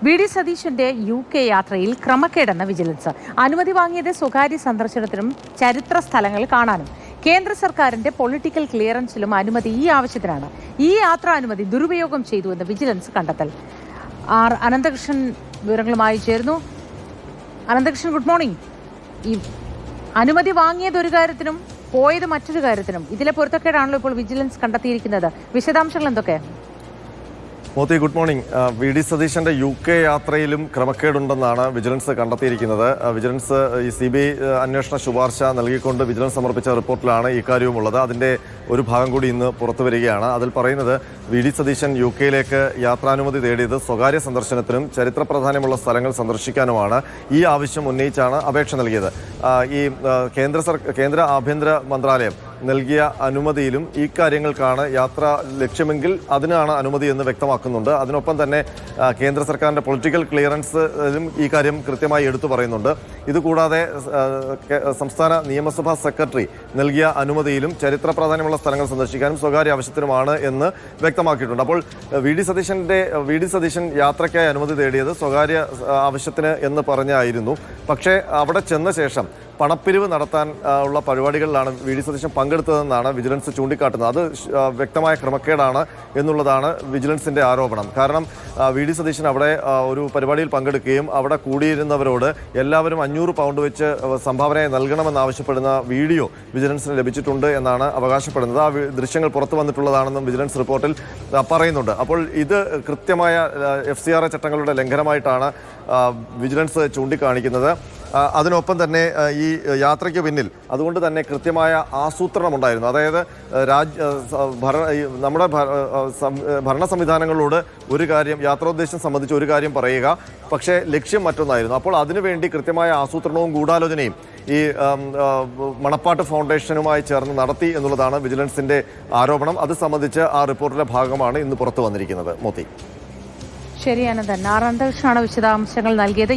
VD. സതീശന്റെ UK യാത്രയിൽ ക്രമക്കേടെന്ന vigilance. അനുമതി വാങ്ങിയത് സ്വകാര്യ സന്ദർശനത്തിനും ചരിത്ര സ്ഥലങ്ങൾ കാണാനും. കേന്ദ്ര സർക്കാരിന്റെ പൊളിറ്റിക്കൽ ക്ലിയറൻസിലും അനുമതി ഈ ആവശ്യത്തിനാണ്. ഈ യാത്രാനുമതി ദുരുപയോഗം ചെയ്തുവെന്ന് വിജിലൻസ് കണ്ടെത്തൽ. അനന്തകൃഷ്ണൻ വിവരങ്ങളുമായി ചേരുന്നു. Ananthakrishnan, good morning. ഈ അനുമതി വാങ്ങിയത് ഒരു കാര്യത്തിനും പോയത് മറ്റൊരു കാര്യത്തിനും ഇതിലെ പൊരുത്തക്കേടാണല്ലോ ഇപ്പോൾ വിജിലൻസ് കണ്ടെത്തിയിരിക്കുന്നത്. വിശദാംശങ്ങൾ എന്തൊക്കെ? Moti, good morning. വി.ഡി. സതീശന്റെ UK യാത്രയിലും ക്രമക്കേടുണ്ടെന്നാണ് വിജിലൻസ് കണ്ടെത്തിയിരിക്കുന്നത്. വിജിലൻസ് ഈ CBI അന്വേഷണ ശുപാർശ നൽകിക്കൊണ്ട് വിജിലൻസ് സമർപ്പിച്ച റിപ്പോർട്ടിലാണ് ഇക്കാര്യവുമുള്ളത്. അതിന്റെ ഒരു ഭാഗം കൂടി ഇന്ന് പുറത്തു വരികയാണ്. അതിൽ പറയുന്നത് വി.ഡി. സതീശൻ UK യാത്രാനുമതി തേടിയത് സ്വകാര്യ സന്ദർശനത്തിനും ചരിത്ര പ്രാധാന്യമുള്ള സ്ഥലങ്ങൾ സന്ദർശിക്കാനുമാണ്. ഈ ആവശ്യം ഉന്നയിച്ചാണ് അപേക്ഷ നൽകിയത്. ഈ കേന്ദ്ര ആഭ്യന്തര മന്ത്രാലയം നൽകിയ അനുമതിയിലും ഈ കാര്യങ്ങൾക്കാണ് യാത്ര ലക്ഷ്യമെങ്കിൽ അതിനാണ് അനുമതി എന്ന് വ്യക്തമാക്കുന്നുണ്ട്. അതിനൊപ്പം തന്നെ കേന്ദ്ര സർക്കാരിൻ്റെ പൊളിറ്റിക്കൽ ക്ലിയറൻസിലും ഈ കാര്യം കൃത്യമായി എടുത്തു പറയുന്നുണ്ട്. ഇതുകൂടാതെ സംസ്ഥാന നിയമസഭാ സെക്രട്ടറി നൽകിയ അനുമതിയിലും ചരിത്ര പ്രാധാന്യമുള്ള സ്ഥലങ്ങൾ സന്ദർശിക്കാനും സ്വകാര്യ ആവശ്യത്തിനുമാണ് എന്ന് വ്യക്തമാക്കിയിട്ടുണ്ട്. അപ്പോൾ വി ഡി സതീശൻ യാത്രയ്ക്കായി അനുമതി തേടിയത് സ്വകാര്യ ആവശ്യത്തിന് എന്ന് പറഞ്ഞായിരുന്നു. പക്ഷേ അവിടെ ചെന്ന ശേഷം പണപ്പിരിവ് നടത്താൻ ഉള്ള പരിപാടികളിലാണ് വി.ഡി. സതീശൻ പങ്കെടുത്തതെന്നാണ് വിജിലൻസ് ചൂണ്ടിക്കാട്ടുന്നത്. അത് വ്യക്തമായ ക്രമക്കേടാണ് എന്നുള്ളതാണ് വിജിലൻസിന്റെ ആരോപണം. കാരണം വി.ഡി. സതീശൻ അവിടെ ഒരു പരിപാടിയിൽ പങ്കെടുക്കുകയും അവിടെ കൂടിയിരുന്നവരോട് എല്ലാവരും 500 പൗണ്ട് വെച്ച് സംഭാവനയായി നൽകണമെന്നാവശ്യപ്പെടുന്ന വീഡിയോ വിജിലൻസിന് ലഭിച്ചിട്ടുണ്ട് എന്നാണ് അവകാശപ്പെടുന്നത്. ആ ദൃശ്യങ്ങൾ പുറത്തു വന്നിട്ടുള്ളതാണെന്നും വിജിലൻസ് റിപ്പോർട്ടിൽ പറയുന്നുണ്ട്. അപ്പോൾ ഇത് കൃത്യമായ FCRA ചട്ടങ്ങളുടെ ലംഘനമായിട്ടാണ് വിജിലൻസ് ചൂണ്ടിക്കാണിക്കുന്നത്. അതിനൊപ്പം തന്നെ ഈ യാത്രയ്ക്ക് പിന്നിൽ അതുകൊണ്ട് തന്നെ കൃത്യമായ ആസൂത്രണം ഉണ്ടായിരുന്നു. അതായത് നമ്മുടെ ഭരണ സംവിധാനങ്ങളോട് ഒരു കാര്യം, യാത്രോദ്ദേശം സംബന്ധിച്ച് ഒരു കാര്യം പറയുക, പക്ഷേ ലക്ഷ്യം മറ്റൊന്നായിരുന്നു. അപ്പോൾ അതിനുവേണ്ടി കൃത്യമായ ആസൂത്രണവും ഗൂഢാലോചനയും ഈ മണപ്പാട്ട് ഫൗണ്ടേഷനുമായി ചേർന്ന് നടത്തി എന്നുള്ളതാണ് വിജിലൻസിന്റെ ആരോപണം. അത് സംബന്ധിച്ച് ആ റിപ്പോർട്ടിലെ ഭാഗമാണ് ഇന്ന് പുറത്തു വന്നിരിക്കുന്നത്. മോത്തി, ശരിയാണ് തന്നെ. അനന്തകൃഷ്ണനാണ് വിശദാംശങ്ങൾ നൽകിയത്.